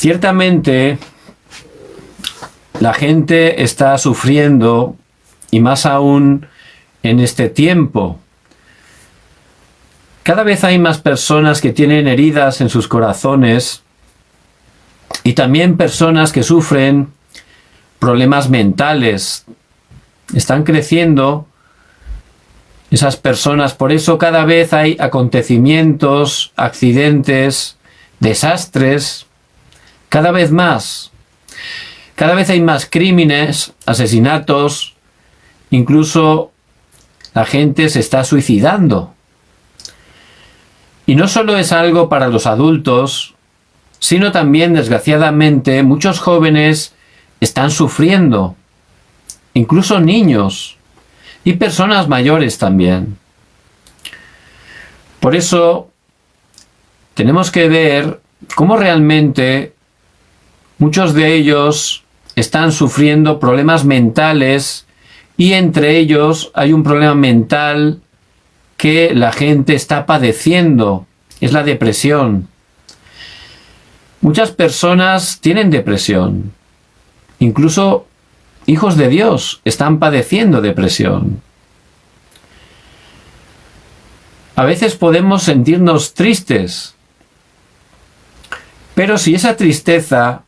Ciertamente, la gente está sufriendo, y más aún en este tiempo. Cada vez hay más personas que tienen heridas en sus corazones y también personas que sufren problemas mentales. Están creciendo esas personas, por eso cada vez hay acontecimientos, accidentes, desastres, cada vez más. Cada vez hay más crímenes, asesinatos, incluso la gente se está suicidando. Y no solo es algo para los adultos, sino también, desgraciadamente, muchos jóvenes están sufriendo, incluso niños y personas mayores también. Por eso tenemos que ver cómo realmente muchos de ellos están sufriendo problemas mentales, y entre ellos hay un problema mental que la gente está padeciendo, es la depresión. Muchas personas tienen depresión, incluso hijos de Dios están padeciendo depresión. A veces podemos sentirnos tristes, pero si esa tristeza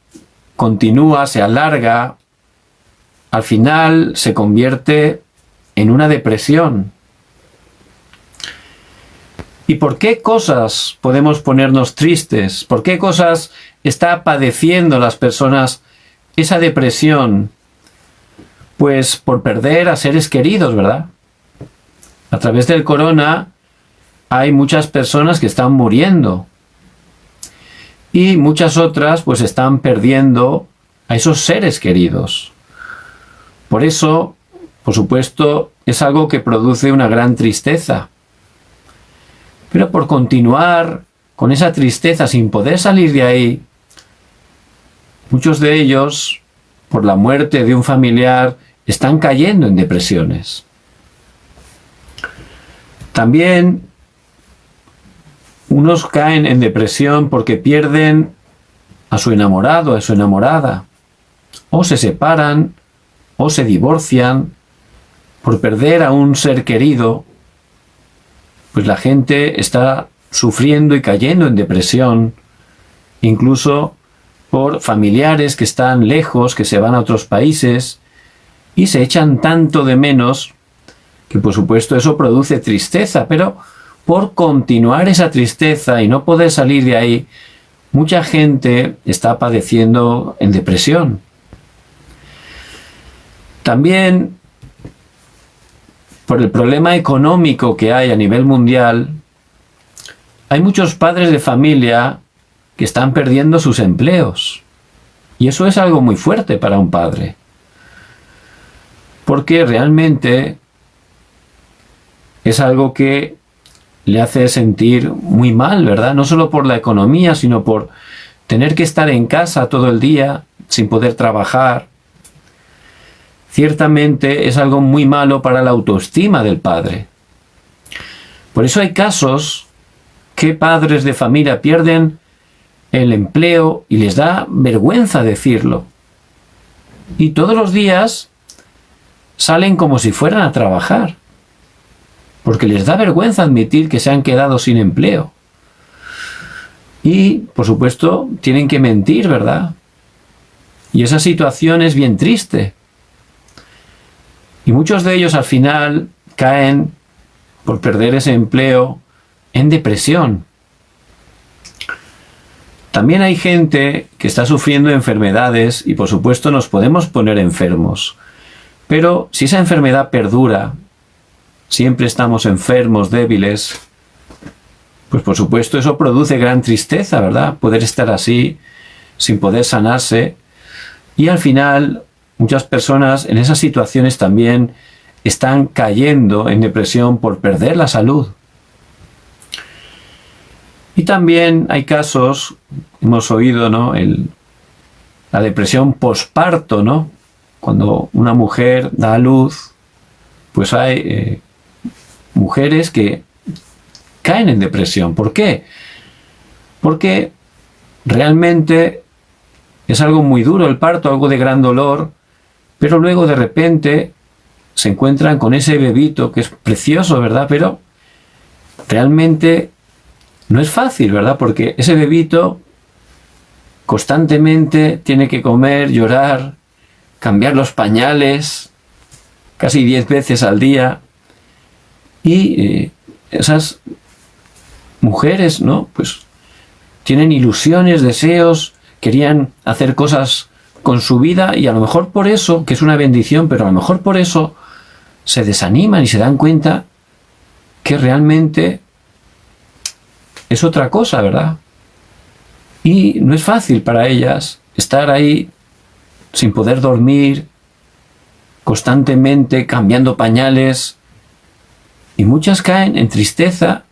continúa, se alarga, al final se convierte en una depresión. ¿Y por qué cosas podemos ponernos tristes? ¿Por qué cosas está padeciendo las personas esa depresión? Pues por perder a seres queridos, ¿verdad? A través del corona hay muchas personas que están muriendo. Y muchas otras pues están perdiendo a esos seres queridos. Por eso, por supuesto, es algo que produce una gran tristeza. Pero por continuar con esa tristeza sin poder salir de ahí, muchos de ellos, por la muerte de un familiar, están cayendo en depresiones. También unos caen en depresión porque pierden a su enamorado, a su enamorada, o se separan, o se divorcian por perder a un ser querido. Pues la gente está sufriendo y cayendo en depresión, incluso por familiares que están lejos, que se van a otros países y se echan tanto de menos que por supuesto eso produce tristeza, pero por continuar esa tristeza y no poder salir de ahí, mucha gente está padeciendo en depresión. También por el problema económico que hay a nivel mundial, hay muchos padres de familia que están perdiendo sus empleos. Y eso es algo muy fuerte para un padre. Porque realmente es algo que le hace sentir muy mal, ¿verdad? No solo por la economía, sino por tener que estar en casa todo el día sin poder trabajar. Ciertamente es algo muy malo para la autoestima del padre. Por eso hay casos que padres de familia pierden el empleo y les da vergüenza decirlo. Y todos los días salen como si fueran a trabajar, porque les da vergüenza admitir que se han quedado sin empleo. Y, por supuesto, tienen que mentir, ¿verdad? Y esa situación es bien triste. Y muchos de ellos al final caen, por perder ese empleo, en depresión. También hay gente que está sufriendo enfermedades y por supuesto nos podemos poner enfermos. Pero si esa enfermedad perdura, siempre estamos enfermos, débiles, pues por supuesto eso produce gran tristeza, ¿verdad? Poder estar así, sin poder sanarse. Y al final, muchas personas en esas situaciones también están cayendo en depresión por perder la salud. Y también hay casos, hemos oído, ¿no? La depresión posparto, ¿no? Cuando una mujer da a luz, pues hay mujeres que caen en depresión. ¿Por qué? Porque realmente es algo muy duro el parto, algo de gran dolor, pero luego de repente se encuentran con ese bebito que es precioso, ¿verdad? Pero realmente no es fácil, ¿verdad? Porque ese bebito constantemente tiene que comer, llorar, cambiar los pañales casi 10 veces al día. Y esas mujeres, ¿no? Pues tienen ilusiones, deseos, querían hacer cosas con su vida y a lo mejor por eso, que es una bendición, pero a lo mejor por eso se desaniman y se dan cuenta que realmente es otra cosa, ¿verdad? Y no es fácil para ellas estar ahí sin poder dormir, constantemente cambiando pañales, y muchas caen en tristeza,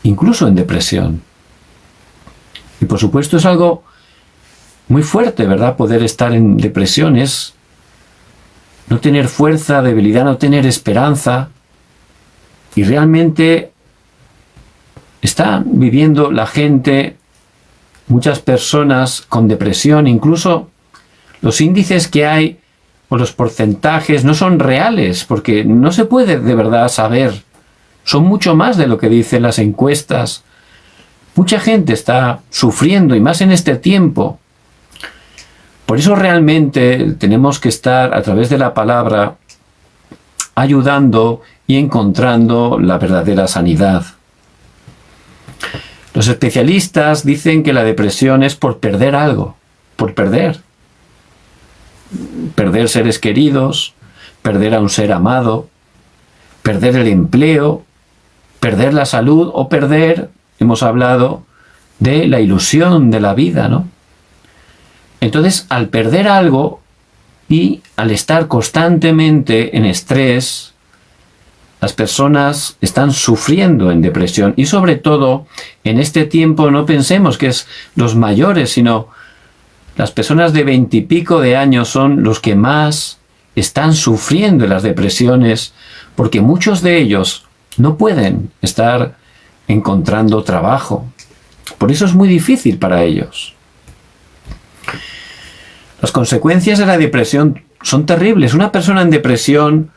incluso en depresión. Y por supuesto es algo muy fuerte, ¿verdad? Poder estar en depresión es no tener fuerza, debilidad, no tener esperanza, y realmente está viviendo la gente, muchas personas con depresión, incluso los índices que hay o los porcentajes no son reales, porque no se puede de verdad saber. Son mucho más de lo que dicen las encuestas. Mucha gente está sufriendo, y más en este tiempo. Por eso realmente tenemos que estar a través de la palabra ayudando y encontrando la verdadera sanidad. Los especialistas dicen que la depresión es por perder algo, por perder. Perder seres queridos, perder a un ser amado, perder el empleo, perder la salud o perder, hemos hablado, de la ilusión de la vida, ¿no? Entonces, al perder algo y al estar constantemente en estrés, las personas están sufriendo en depresión. Y sobre todo, en este tiempo no pensemos que es los mayores, sino las personas de 20 y pico de años son los que más están sufriendo en las depresiones, porque muchos de ellos no pueden estar encontrando trabajo. Por eso es muy difícil para ellos. Las consecuencias de la depresión son terribles. Una persona en depresión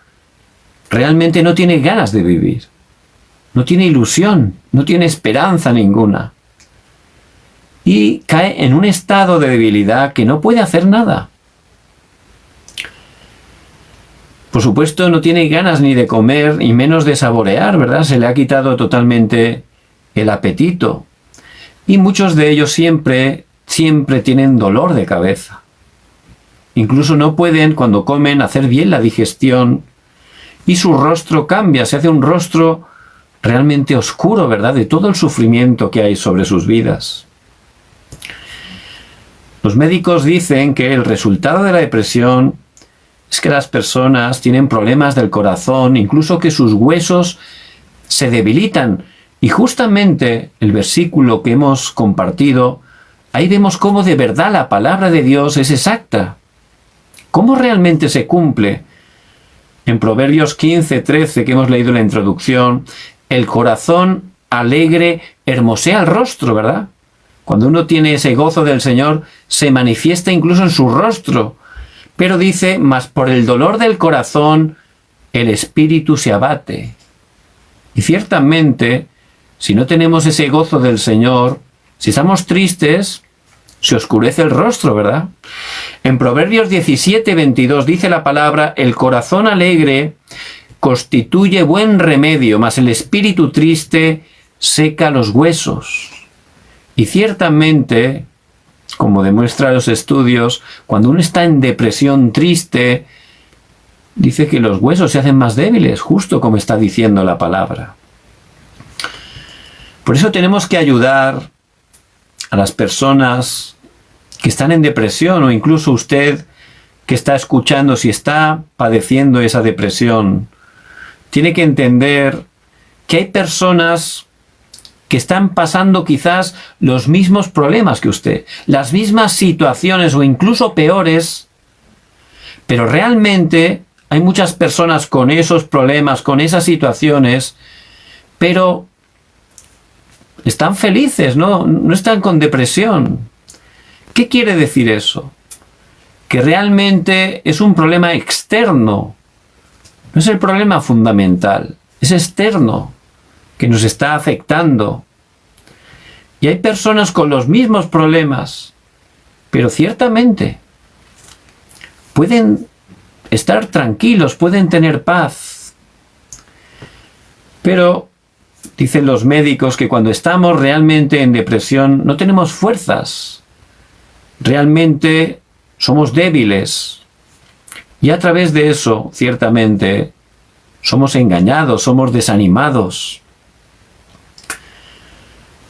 realmente no tiene ganas de vivir, no tiene ilusión, no tiene esperanza ninguna. Y cae en un estado de debilidad que no puede hacer nada. Por supuesto, no tiene ganas ni de comer, y menos de saborear, ¿verdad? Se le ha quitado totalmente el apetito. Y muchos de ellos siempre tienen dolor de cabeza. Incluso no pueden, cuando comen, hacer bien la digestión. Y su rostro cambia, se hace un rostro realmente oscuro, ¿verdad? De todo el sufrimiento que hay sobre sus vidas. Los médicos dicen que el resultado de la depresión es que las personas tienen problemas del corazón, incluso que sus huesos se debilitan. Y justamente el versículo que hemos compartido, ahí vemos cómo de verdad la palabra de Dios es exacta. Cómo realmente se cumple. En Proverbios 15:13, que hemos leído en la introducción, el corazón alegre hermosea el rostro, ¿verdad? Cuando uno tiene ese gozo del Señor, se manifiesta incluso en su rostro. Pero dice, mas por el dolor del corazón, el espíritu se abate. Y ciertamente, si no tenemos ese gozo del Señor, si estamos tristes, se oscurece el rostro, ¿verdad? En Proverbios 17:22 dice la palabra, el corazón alegre constituye buen remedio, mas el espíritu triste seca los huesos. Y ciertamente, como demuestran los estudios, cuando uno está en depresión triste, dice que los huesos se hacen más débiles, justo como está diciendo la palabra. Por eso tenemos que ayudar a las personas que están en depresión, o incluso usted que está escuchando, si está padeciendo esa depresión, tiene que entender que hay personas que están pasando quizás los mismos problemas que usted, las mismas situaciones o incluso peores, pero realmente hay muchas personas con esos problemas, con esas situaciones, pero están felices, no están con depresión. ¿Qué quiere decir eso? Que realmente es un problema externo. No es el problema fundamental, es externo, que nos está afectando. Y hay personas con los mismos problemas, pero ciertamente pueden estar tranquilos, pueden tener paz. Pero dicen los médicos que cuando estamos realmente en depresión no tenemos fuerzas. Realmente somos débiles. Y a través de eso, ciertamente, somos engañados, somos desanimados.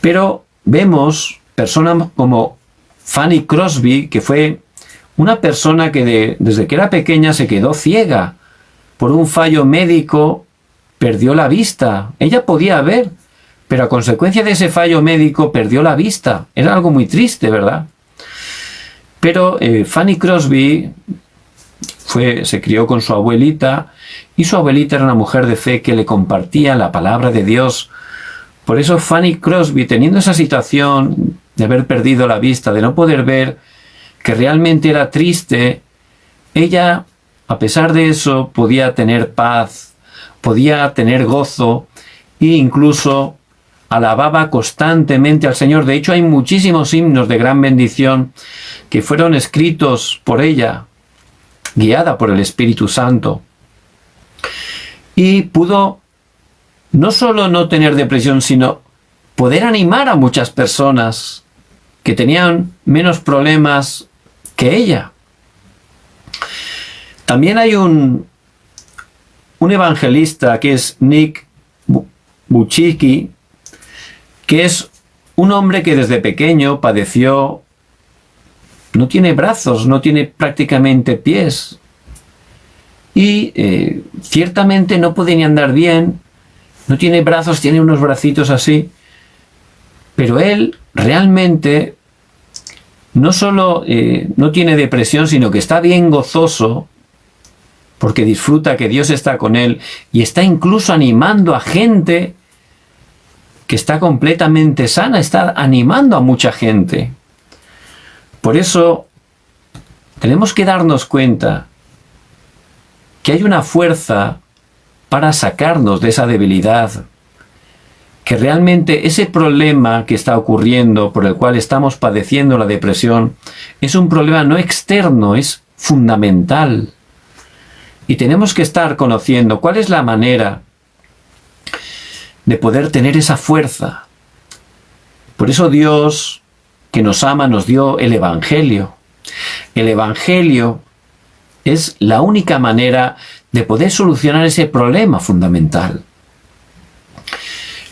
Pero vemos personas como Fanny Crosby, que fue una persona que desde que era pequeña se quedó ciega. Por un fallo médico perdió la vista. Ella podía ver, pero a consecuencia de ese fallo médico perdió la vista. Era algo muy triste, ¿verdad? Pero Fanny Crosby se crió con su abuelita, y su abuelita era una mujer de fe que le compartía la palabra de Dios. Por eso Fanny Crosby, teniendo esa situación de haber perdido la vista, de no poder ver, que realmente era triste, ella, a pesar de eso, podía tener paz, podía tener gozo, e incluso alababa constantemente al Señor. De hecho, hay muchísimos himnos de gran bendición que fueron escritos por ella, guiada por el Espíritu Santo. Y pudo no solo no tener depresión, sino poder animar a muchas personas que tenían menos problemas que ella. También hay un evangelista que es Nick Buchicki, que es un hombre que desde pequeño padeció, no tiene brazos, no tiene prácticamente pies, y ciertamente no puede ni andar bien, no tiene brazos, tiene unos bracitos así, pero él realmente no solo no tiene depresión, sino que está bien gozoso, porque disfruta que Dios está con él, y está incluso animando a gente que está completamente sana, está animando a mucha gente. Por eso tenemos que darnos cuenta que hay una fuerza para sacarnos de esa debilidad, que realmente ese problema que está ocurriendo, por el cual estamos padeciendo la depresión, es un problema no externo, es fundamental. Y tenemos que estar conociendo cuál es la manera de poder tener esa fuerza. Por eso Dios, que nos ama, nos dio el Evangelio. El Evangelio es la única manera de poder solucionar ese problema fundamental.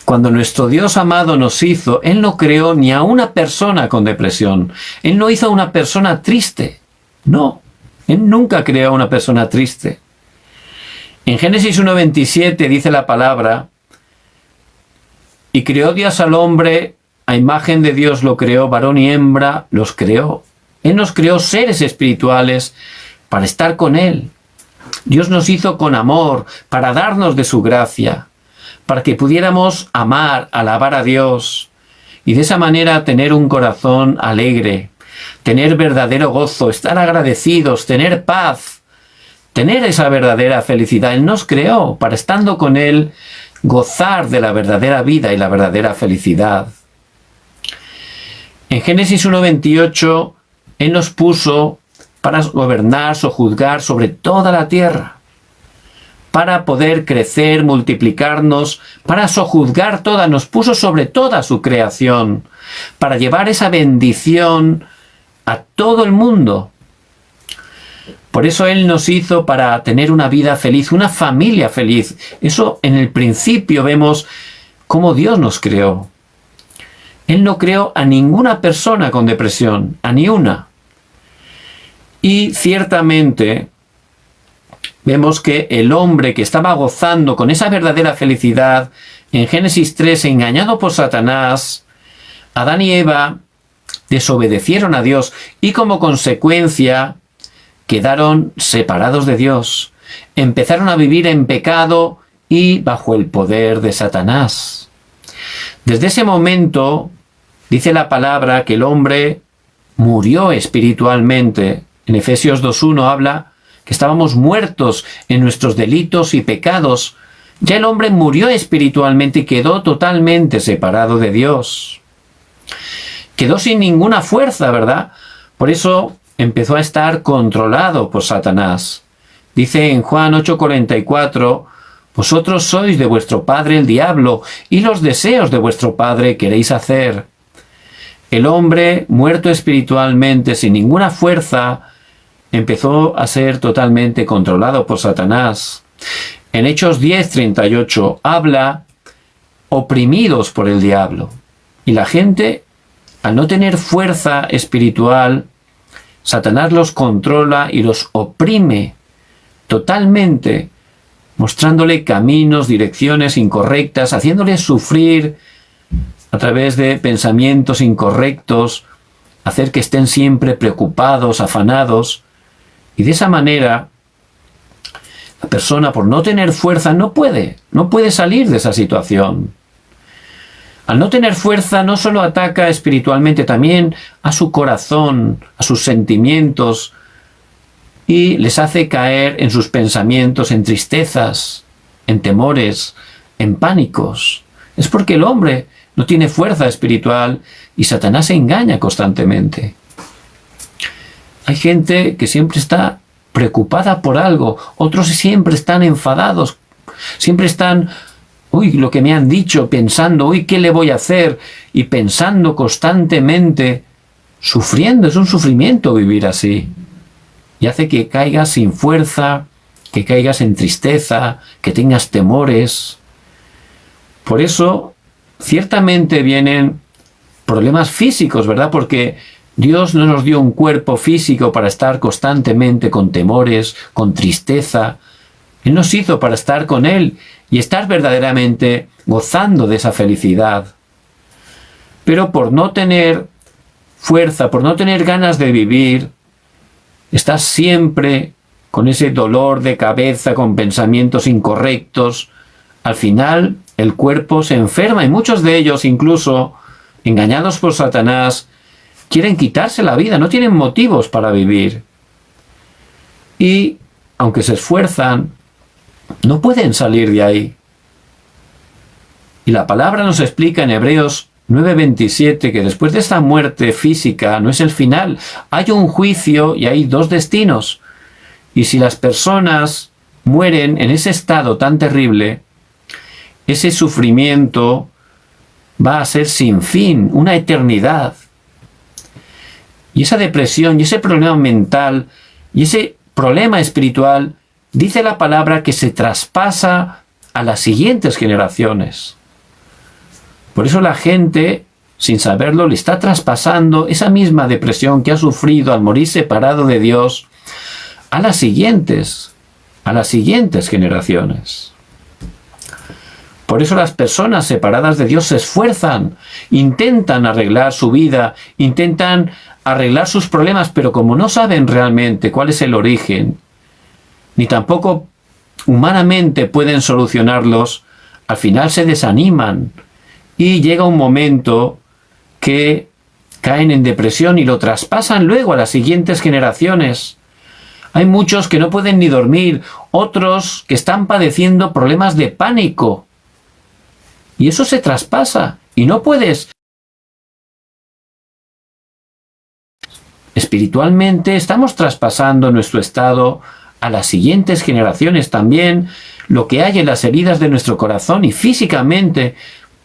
Cuando nuestro Dios amado nos hizo, Él no creó ni a una persona con depresión. Él no hizo a una persona triste. No, Él nunca creó a una persona triste. En Génesis 1:27 dice la palabra: y creó Dios al hombre, a imagen de Dios lo creó, varón y hembra los creó. Él nos creó seres espirituales para estar con Él. Dios nos hizo con amor, para darnos de su gracia, para que pudiéramos amar, alabar a Dios, y de esa manera tener un corazón alegre, tener verdadero gozo, estar agradecidos, tener paz, tener esa verdadera felicidad. Él nos creó para, estando con Él, gozar de la verdadera vida y la verdadera felicidad. En Génesis 1:28, Él nos puso para gobernar, sojuzgar sobre toda la tierra, para poder crecer, multiplicarnos, para sojuzgar toda, nos puso sobre toda su creación, para llevar esa bendición a todo el mundo. Por eso Él nos hizo para tener una vida feliz, una familia feliz. Eso en el principio vemos cómo Dios nos creó. Él no creó a ninguna persona con depresión, a ni una. Y ciertamente vemos que el hombre que estaba gozando con esa verdadera felicidad, en Génesis 3, engañado por Satanás, Adán y Eva desobedecieron a Dios y como consecuencia quedaron separados de Dios. Empezaron a vivir en pecado y bajo el poder de Satanás. Desde ese momento, dice la palabra, que el hombre murió espiritualmente. En Efesios 2:1 habla que estábamos muertos en nuestros delitos y pecados. Ya el hombre murió espiritualmente y quedó totalmente separado de Dios. Quedó sin ninguna fuerza, ¿verdad? Por eso empezó a estar controlado por Satanás. Dice en Juan 8:44, vosotros sois de vuestro padre el diablo, y los deseos de vuestro padre queréis hacer. El hombre, muerto espiritualmente, sin ninguna fuerza, empezó a ser totalmente controlado por Satanás. En Hechos 10:38 habla oprimidos por el diablo. Y la gente, al no tener fuerza espiritual, Satanás los controla y los oprime totalmente, mostrándole caminos, direcciones incorrectas, haciéndoles sufrir a través de pensamientos incorrectos, hacer que estén siempre preocupados, afanados. Y de esa manera, la persona, por no tener fuerza, no puede salir de esa situación. Al no tener fuerza, no solo ataca espiritualmente, también a su corazón, a sus sentimientos, y les hace caer en sus pensamientos, en tristezas, en temores, en pánicos. Es porque el hombre no tiene fuerza espiritual y Satanás se engaña constantemente. Hay gente que siempre está preocupada por algo, otros siempre están enfadados, siempre están, lo que me han dicho, pensando, ¿qué le voy a hacer? Y pensando constantemente, sufriendo, es un sufrimiento vivir así. Y hace que caigas sin fuerza, que caigas en tristeza, que tengas temores. Por eso, ciertamente vienen problemas físicos, ¿verdad? Porque Dios no nos dio un cuerpo físico para estar constantemente con temores, con tristeza. Él nos hizo para estar con Él y estar verdaderamente gozando de esa felicidad. Pero por no tener fuerza, por no tener ganas de vivir, estás siempre con ese dolor de cabeza, con pensamientos incorrectos. Al final, el cuerpo se enferma y muchos de ellos, incluso engañados por Satanás, quieren quitarse la vida, no tienen motivos para vivir. Y, aunque se esfuerzan, no pueden salir de ahí. Y la palabra nos explica en Hebreos 9:27 que después de esta muerte física no es el final. Hay un juicio y hay dos destinos. Y si las personas mueren en ese estado tan terrible, ese sufrimiento va a ser sin fin, una eternidad. Y esa depresión y ese problema mental y ese problema espiritual, dice la palabra que se traspasa a las siguientes generaciones. Por eso la gente, sin saberlo, le está traspasando esa misma depresión que ha sufrido al morir separado de Dios a las siguientes generaciones. Por eso las personas separadas de Dios se esfuerzan, intentan arreglar su vida, intentan arreglar sus problemas, pero como no saben realmente cuál es el origen, ni tampoco humanamente pueden solucionarlos, al final se desaniman y llega un momento que caen en depresión y lo traspasan luego a las siguientes generaciones. Hay muchos que no pueden ni dormir, otros que están padeciendo problemas de pánico. Y eso se traspasa y no puedes. Espiritualmente estamos traspasando nuestro estado a las siguientes generaciones también, lo que hay en las heridas de nuestro corazón, y físicamente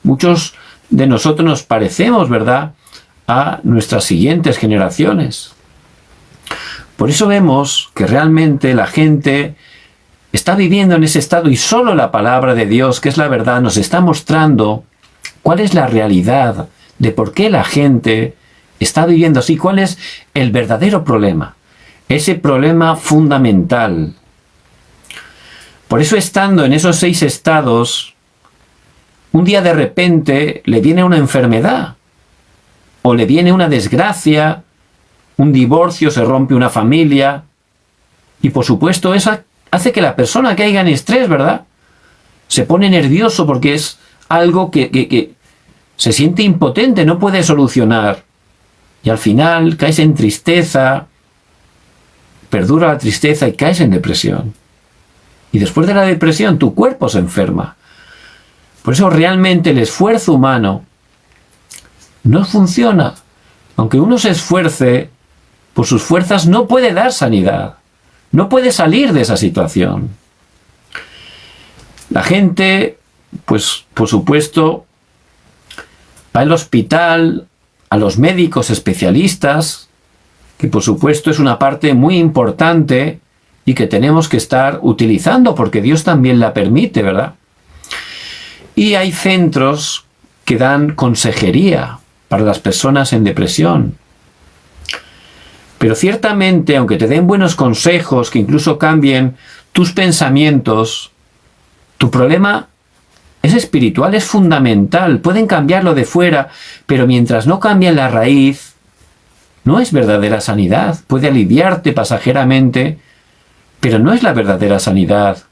muchos de nosotros nos parecemos, ¿verdad?, a nuestras siguientes generaciones. Por eso vemos que realmente la gente está viviendo en ese estado y solo la palabra de Dios, que es la verdad, nos está mostrando cuál es la realidad de por qué la gente está viviendo así, cuál es el verdadero problema, ese problema fundamental. Por eso, estando en esos 6 estados, un día de repente le viene una enfermedad o le viene una desgracia, un divorcio, se rompe una familia, y por supuesto eso hace que la persona caiga en estrés, ¿verdad? Se pone nervioso porque es algo que se siente impotente, no puede solucionar. y al final caes en tristeza, perdura la tristeza y caes en depresión. Y después de la depresión tu cuerpo se enferma. Por eso realmente el esfuerzo humano no funciona. Aunque uno se esfuerce, por sus fuerzas no puede dar sanidad. No puede salir de esa situación. La gente, pues por supuesto, va al hospital, a los médicos especialistas, que por supuesto es una parte muy importante y que tenemos que estar utilizando porque Dios también la permite, ¿verdad? Y hay centros que dan consejería para las personas en depresión. Pero ciertamente, aunque te den buenos consejos, que incluso cambien tus pensamientos, tu problema es espiritual, es fundamental. Pueden cambiarlo de fuera, pero mientras no cambien la raíz, no es verdadera sanidad. Puede aliviarte pasajeramente, pero no es la verdadera sanidad.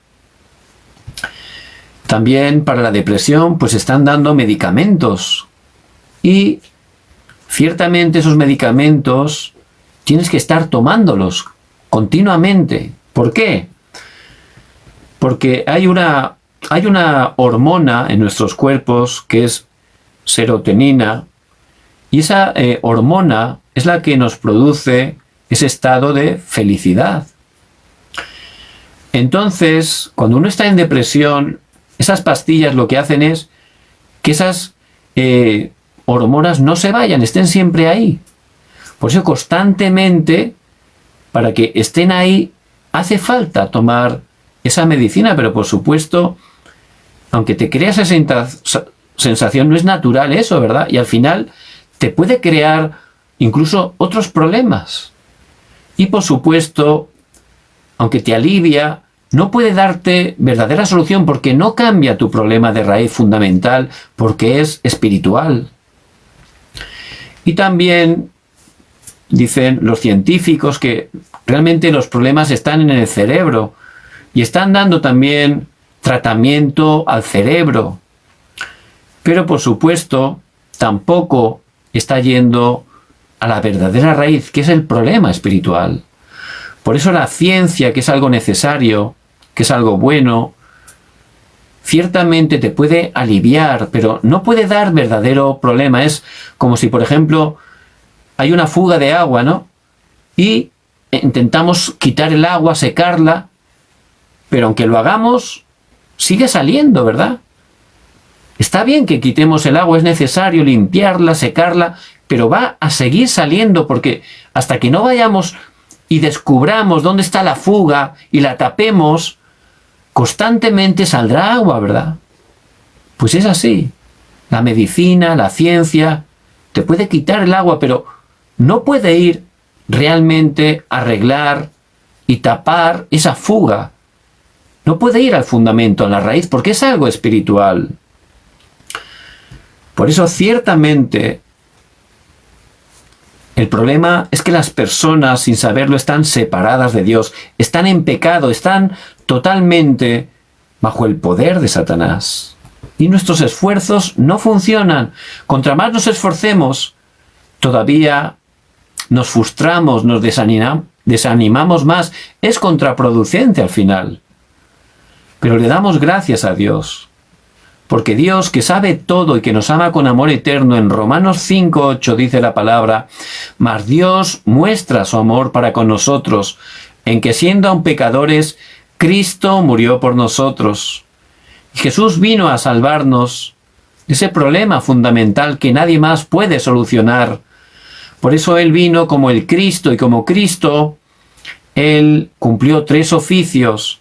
También para la depresión, pues están dando medicamentos. Y ciertamente esos medicamentos tienes que estar tomándolos continuamente. ¿Por qué? Porque hay una hormona en nuestros cuerpos que es serotonina, y esa hormona es la que nos produce ese estado de felicidad. Entonces, cuando uno está en depresión, esas pastillas lo que hacen es que esas hormonas no se vayan, estén siempre ahí. Por eso constantemente, para que estén ahí, hace falta tomar esa medicina, pero por supuesto, aunque te creas esa sensación, no es natural eso, ¿verdad? Y al final te puede crear incluso otros problemas. Y por supuesto, aunque te alivia, no puede darte verdadera solución porque no cambia tu problema de raíz fundamental, porque es espiritual. Y también dicen los científicos que realmente los problemas están en el cerebro y están dando también tratamiento al cerebro. Pero por supuesto, tampoco está yendo a la verdadera raíz, que es el problema espiritual. Por eso la ciencia, que es algo necesario, que es algo bueno, ciertamente te puede aliviar, pero no puede dar verdadero problema. Es como si, por ejemplo, hay una fuga de agua, ¿no? Y intentamos quitar el agua, secarla, pero aunque lo hagamos, sigue saliendo, ¿verdad? Está bien que quitemos el agua, es necesario limpiarla, secarla, pero va a seguir saliendo porque hasta que no vayamos y descubramos dónde está la fuga y la tapemos, constantemente saldrá agua, ¿verdad? Pues es así. La medicina, la ciencia, te puede quitar el agua, pero no puede ir realmente a arreglar y tapar esa fuga. No puede ir al fundamento, a la raíz, porque es algo espiritual. Por eso, ciertamente, el problema es que las personas, sin saberlo, están separadas de Dios, están en pecado, están totalmente bajo el poder de Satanás. Y nuestros esfuerzos no funcionan. Contra más nos esforcemos, todavía nos frustramos, nos desanimamos más. Es contraproducente al final. Pero le damos gracias a Dios. Porque Dios, que sabe todo y que nos ama con amor eterno, en Romanos 5:8 dice la palabra: mas Dios muestra su amor para con nosotros, en que siendo aún pecadores, Cristo murió por nosotros. Jesús vino a salvarnos de ese problema fundamental que nadie más puede solucionar. Por eso Él vino como el Cristo, y como Cristo, Él cumplió 3 oficios.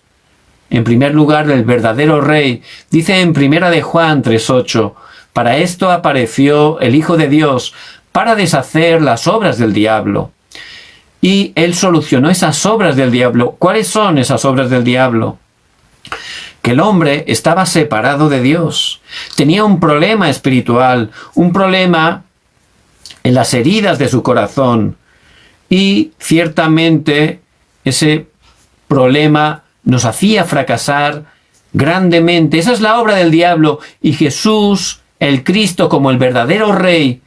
En primer lugar, el verdadero Rey. Dice en 1 de Juan 3:8, para esto apareció el Hijo de Dios, para deshacer las obras del diablo. Y Él solucionó esas obras del diablo. ¿Cuáles son esas obras del diablo? Que el hombre estaba separado de Dios. Tenía un problema espiritual, un problema en las heridas de su corazón. Y ciertamente ese problema nos hacía fracasar grandemente. Esa es la obra del diablo. Y Jesús, el Cristo, como el verdadero Rey,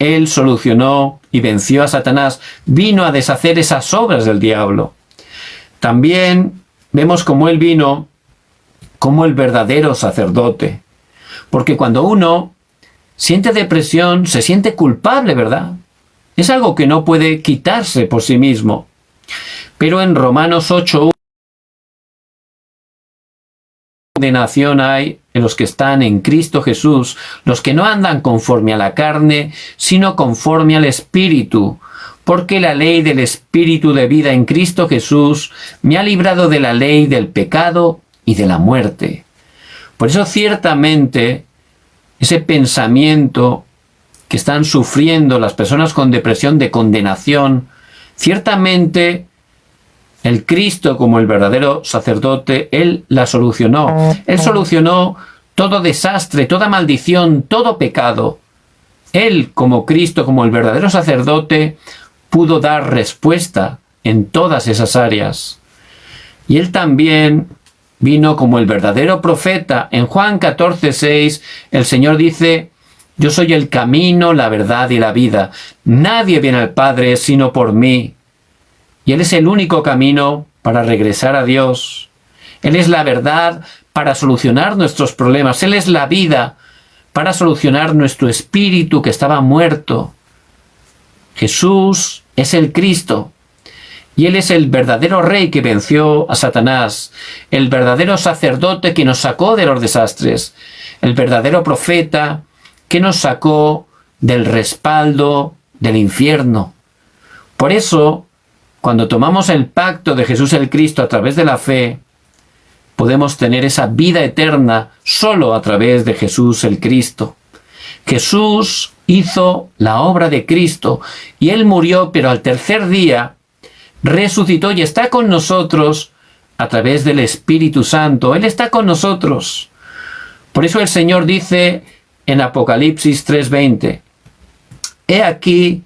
Él solucionó y venció a Satanás, vino a deshacer esas obras del diablo. También vemos cómo Él vino como el verdadero sacerdote. Porque cuando uno siente depresión, se siente culpable, ¿verdad? Es algo que no puede quitarse por sí mismo. Pero en Romanos 8, condenación hay en los que están en Cristo Jesús, los que no andan conforme a la carne, sino conforme al Espíritu. Porque la ley del Espíritu de vida en Cristo Jesús me ha librado de la ley del pecado y de la muerte. Por eso ciertamente ese pensamiento que están sufriendo las personas con depresión de condenación, ciertamente el Cristo como el verdadero sacerdote, Él la solucionó. Él solucionó todo desastre, toda maldición, todo pecado. Él como Cristo, como el verdadero sacerdote, pudo dar respuesta en todas esas áreas. Y Él también vino como el verdadero profeta. En Juan 14:6, el Señor dice: yo soy el camino, la verdad y la vida. Nadie viene al Padre sino por mí. Y Él es el único camino para regresar a Dios. Él es la verdad para solucionar nuestros problemas. Él es la vida para solucionar nuestro espíritu que estaba muerto. Jesús es el Cristo. Y Él es el verdadero Rey que venció a Satanás, el verdadero sacerdote que nos sacó de los desastres, el verdadero profeta que nos sacó del respaldo del infierno. Por eso, cuando tomamos el pacto de Jesús el Cristo a través de la fe, podemos tener esa vida eterna solo a través de Jesús el Cristo. Jesús hizo la obra de Cristo y Él murió, pero al tercer día resucitó y está con nosotros a través del Espíritu Santo. Él está con nosotros. Por eso el Señor dice en Apocalipsis 3:20, he aquí,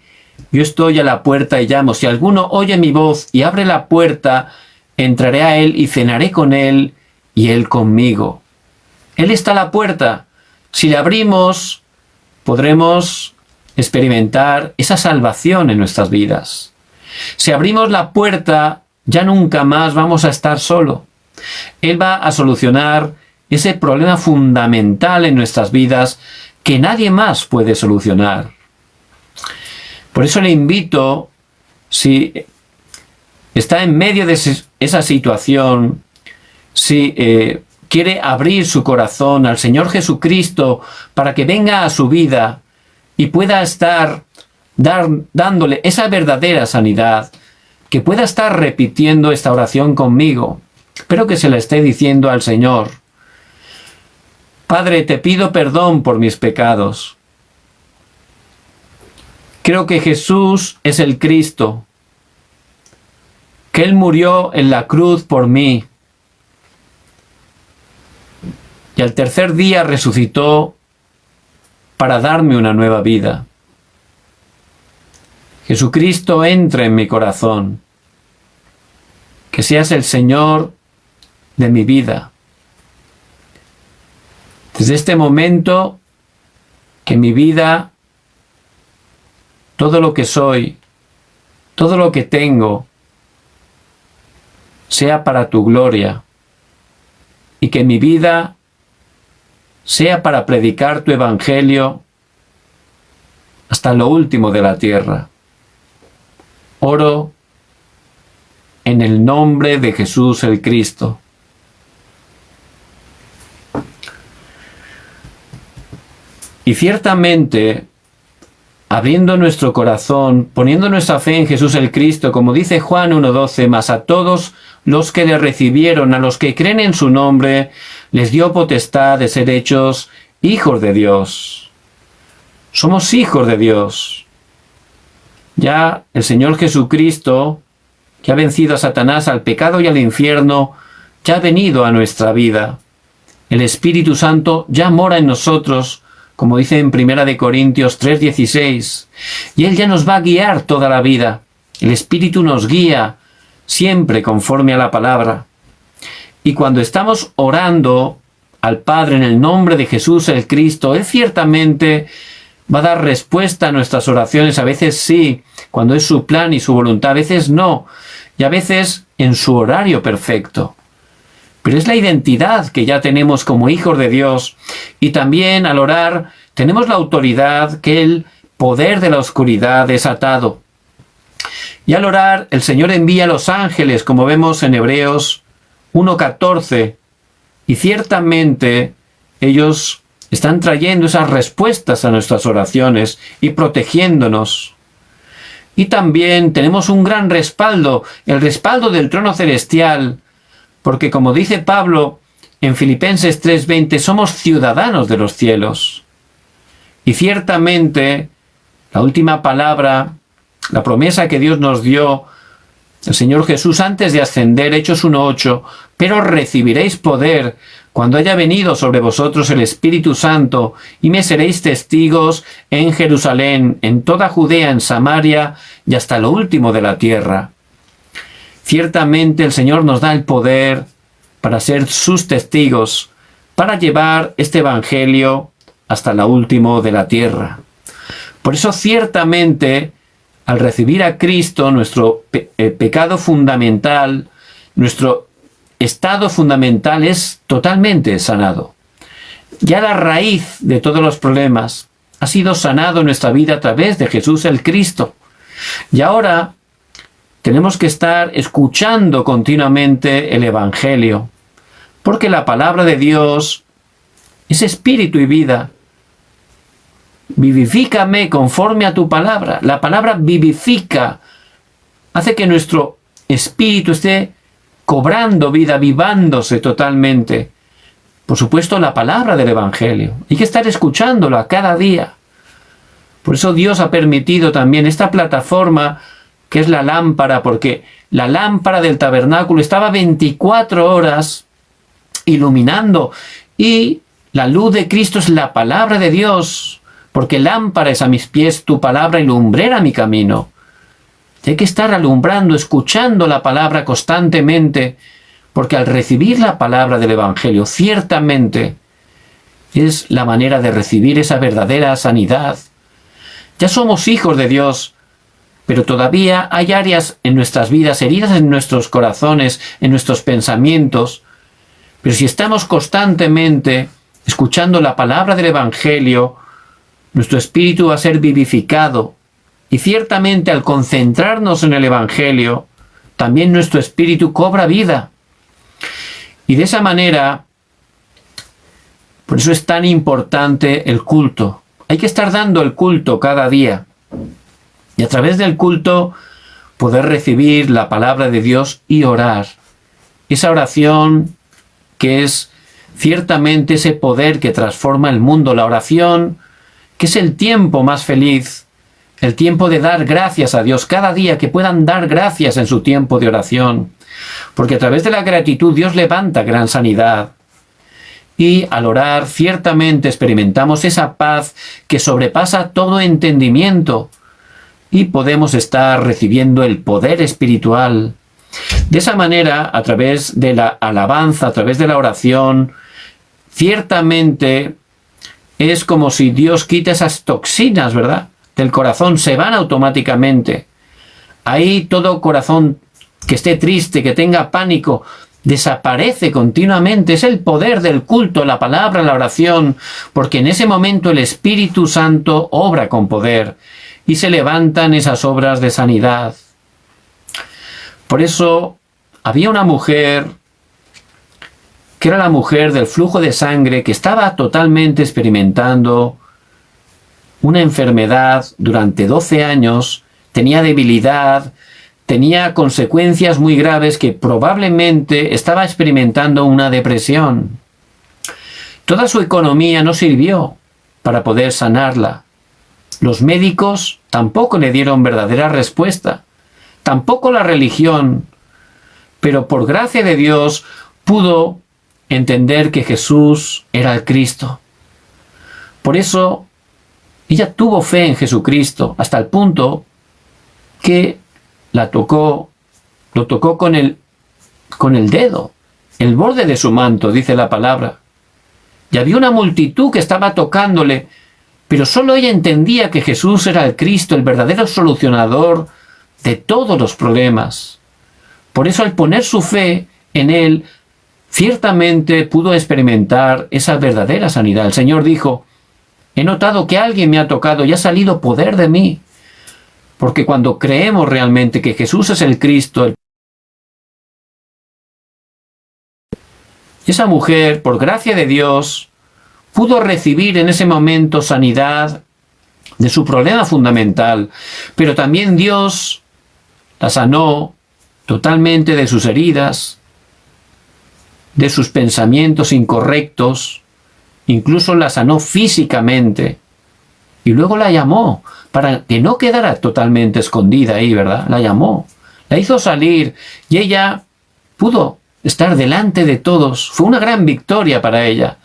yo estoy a la puerta y llamo. Si alguno oye mi voz y abre la puerta, entraré a él y cenaré con él y él conmigo. Él está a la puerta. Si le abrimos, podremos experimentar esa salvación en nuestras vidas. Si abrimos la puerta, ya nunca más vamos a estar solo. Él va a solucionar ese problema fundamental en nuestras vidas que nadie más puede solucionar. Por eso le invito, si está en medio de esa situación, si quiere abrir su corazón al Señor Jesucristo para que venga a su vida y pueda estar dándole esa verdadera sanidad, que pueda estar repitiendo esta oración conmigo. Espero que se la esté diciendo al Señor. Padre, te pido perdón por mis pecados. Creo que Jesús es el Cristo, que Él murió en la cruz por mí y al tercer día resucitó para darme una nueva vida. Jesucristo, entra en mi corazón. Que seas el Señor de mi vida. Desde este momento, que mi vida, todo lo que soy, todo lo que tengo, sea para tu gloria. Y que mi vida sea para predicar tu evangelio hasta lo último de la tierra. Oro en el nombre de Jesús el Cristo. Y ciertamente, abriendo nuestro corazón, poniendo nuestra fe en Jesús el Cristo, como dice Juan 1:12, mas a todos los que le recibieron, a los que creen en su nombre, les dio potestad de ser hechos hijos de Dios. Somos hijos de Dios. Ya el Señor Jesucristo, que ha vencido a Satanás, al pecado y al infierno, ya ha venido a nuestra vida. El Espíritu Santo ya mora en nosotros, como dice en 1 Corintios 3:16. Y Él ya nos va a guiar toda la vida. El Espíritu nos guía siempre conforme a la palabra. Y cuando estamos orando al Padre en el nombre de Jesús el Cristo, Él ciertamente va a dar respuesta a nuestras oraciones, a veces sí, cuando es su plan y su voluntad, a veces no, y a veces en su horario perfecto. Pero es la identidad que ya tenemos como hijos de Dios, y también al orar tenemos la autoridad que el poder de la oscuridad es atado. Y al orar el Señor envía a los ángeles, como vemos en Hebreos 1:14, y ciertamente ellos están trayendo esas respuestas a nuestras oraciones y protegiéndonos. Y también tenemos un gran respaldo, el respaldo del trono celestial, porque como dice Pablo en Filipenses 3:20, somos ciudadanos de los cielos. Y ciertamente la última palabra, la promesa que Dios nos dio, el Señor Jesús antes de ascender, Hechos 1:8, pero recibiréis poder cuando haya venido sobre vosotros el Espíritu Santo, y me seréis testigos en Jerusalén, en toda Judea, en Samaria y hasta lo último de la tierra. Ciertamente el Señor nos da el poder para ser sus testigos, para llevar este Evangelio hasta lo último de la tierra. Por eso ciertamente, al recibir a Cristo, nuestro pecado fundamental, nuestro estado fundamental es totalmente sanado. Ya la raíz de todos los problemas ha sido sanado en nuestra vida a través de Jesús el Cristo. Y ahora tenemos que estar escuchando continuamente el Evangelio, porque la palabra de Dios es espíritu y vida. Vivifícame conforme a tu palabra. La palabra vivifica, hace que nuestro espíritu esté cobrando vida, avivándose totalmente. Por supuesto, la palabra del Evangelio. Hay que estar escuchándola cada día. Por eso Dios ha permitido también esta plataforma que es la lámpara, porque la lámpara del tabernáculo estaba 24 horas iluminando, y la luz de Cristo es la palabra de Dios, porque lámpara es a mis pies tu palabra y lumbrera mi camino. Hay que estar alumbrando, escuchando la palabra constantemente, porque al recibir la palabra del Evangelio, ciertamente es la manera de recibir esa verdadera sanidad. Ya somos hijos de Dios, pero todavía hay áreas en nuestras vidas, heridas en nuestros corazones, en nuestros pensamientos. Pero si estamos constantemente escuchando la palabra del Evangelio, nuestro espíritu va a ser vivificado. Y ciertamente al concentrarnos en el Evangelio, también nuestro espíritu cobra vida. Y de esa manera, por eso es tan importante el culto. Hay que estar dando el culto cada día. Y a través del culto poder recibir la palabra de Dios y orar. Esa oración que es ciertamente ese poder que transforma el mundo. La oración que es el tiempo más feliz, el tiempo de dar gracias a Dios cada día, que puedan dar gracias en su tiempo de oración. Porque a través de la gratitud Dios levanta gran sanidad. Y al orar ciertamente experimentamos esa paz que sobrepasa todo entendimiento. Y podemos estar recibiendo el poder espiritual. De esa manera, a través de la alabanza, a través de la oración, ciertamente es como si Dios quita esas toxinas, ¿verdad?, del corazón, se van automáticamente. Ahí todo corazón que esté triste, que tenga pánico, desaparece continuamente. Es el poder del culto, la palabra, la oración, porque en ese momento el Espíritu Santo obra con poder y se levantan esas obras de sanidad. Por eso había una mujer que era la mujer del flujo de sangre, que estaba totalmente experimentando una enfermedad durante 12 años, tenía debilidad, tenía consecuencias muy graves, que probablemente estaba experimentando una depresión. Toda su economía no sirvió para poder sanarla. Los médicos tampoco le dieron verdadera respuesta, tampoco la religión, pero por gracia de Dios pudo entender que Jesús era el Cristo. Por eso ella tuvo fe en Jesucristo hasta el punto que lo tocó con el dedo, el borde de su manto, dice la palabra. Y había una multitud que estaba tocándole, Pero solo ella entendía que Jesús era el Cristo, el verdadero solucionador de todos los problemas. Por eso, al poner su fe en Él, ciertamente pudo experimentar esa verdadera sanidad. El Señor dijo: he notado que alguien me ha tocado y ha salido poder de mí. Porque cuando creemos realmente que Jesús es el Cristo, esa mujer, por gracia de Dios, pudo recibir en ese momento sanidad de su problema fundamental. Pero también Dios la sanó totalmente de sus heridas, de sus pensamientos incorrectos, incluso la sanó físicamente. Y luego la llamó, para que no quedara totalmente escondida ahí, ¿verdad? La llamó, la hizo salir, y ella pudo estar delante de todos. Fue una gran victoria para ella.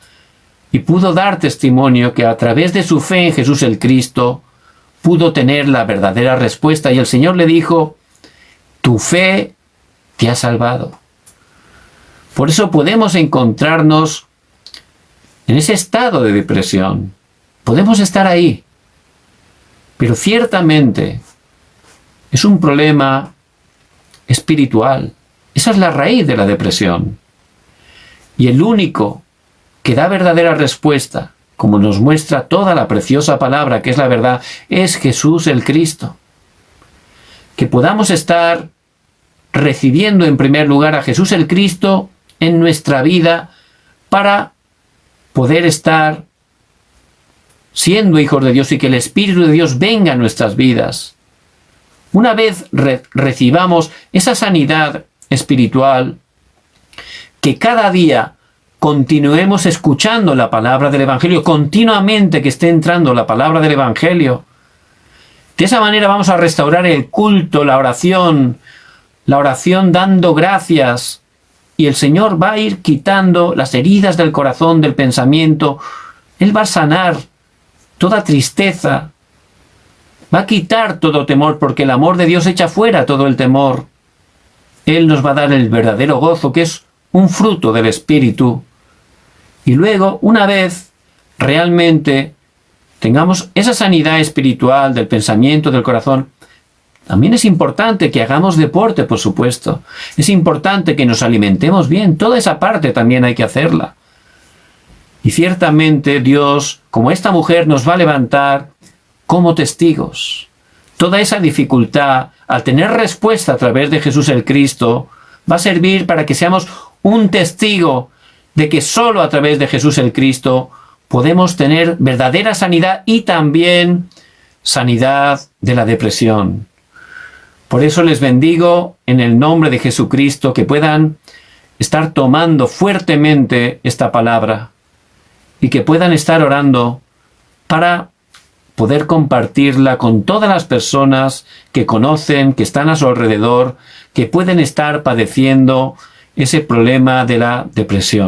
Y pudo dar testimonio que a través de su fe en Jesús el Cristo, pudo tener la verdadera respuesta. Y el Señor le dijo: tu fe te ha salvado. Por eso podemos encontrarnos en ese estado de depresión. Podemos estar ahí. Pero ciertamente es un problema espiritual. Esa es la raíz de la depresión. Y el único que da verdadera respuesta, como nos muestra toda la preciosa palabra que es la verdad, es Jesús el Cristo. Que podamos estar recibiendo en primer lugar a Jesús el Cristo en nuestra vida para poder estar siendo hijos de Dios y que el Espíritu de Dios venga a nuestras vidas. Una vez recibamos esa sanidad espiritual, que cada día continuemos escuchando la palabra del Evangelio, continuamente que esté entrando la palabra del Evangelio. De esa manera vamos a restaurar el culto, la oración dando gracias, y el Señor va a ir quitando las heridas del corazón, del pensamiento. Él va a sanar toda tristeza, va a quitar todo temor, porque el amor de Dios echa fuera todo el temor. Él nos va a dar el verdadero gozo, que es un fruto del Espíritu. Y luego, una vez realmente tengamos esa sanidad espiritual del pensamiento, del corazón, también es importante que hagamos deporte, por supuesto. Es importante que nos alimentemos bien. Toda esa parte también hay que hacerla. Y ciertamente Dios, como esta mujer, nos va a levantar como testigos. Toda esa dificultad, al tener respuesta a través de Jesús el Cristo, va a servir para que seamos un testigo de que solo a través de Jesús el Cristo podemos tener verdadera sanidad y también sanidad de la depresión. Por eso les bendigo en el nombre de Jesucristo, que puedan estar tomando fuertemente esta palabra y que puedan estar orando para poder compartirla con todas las personas que conocen, que están a su alrededor, que pueden estar padeciendo ese problema de la depresión.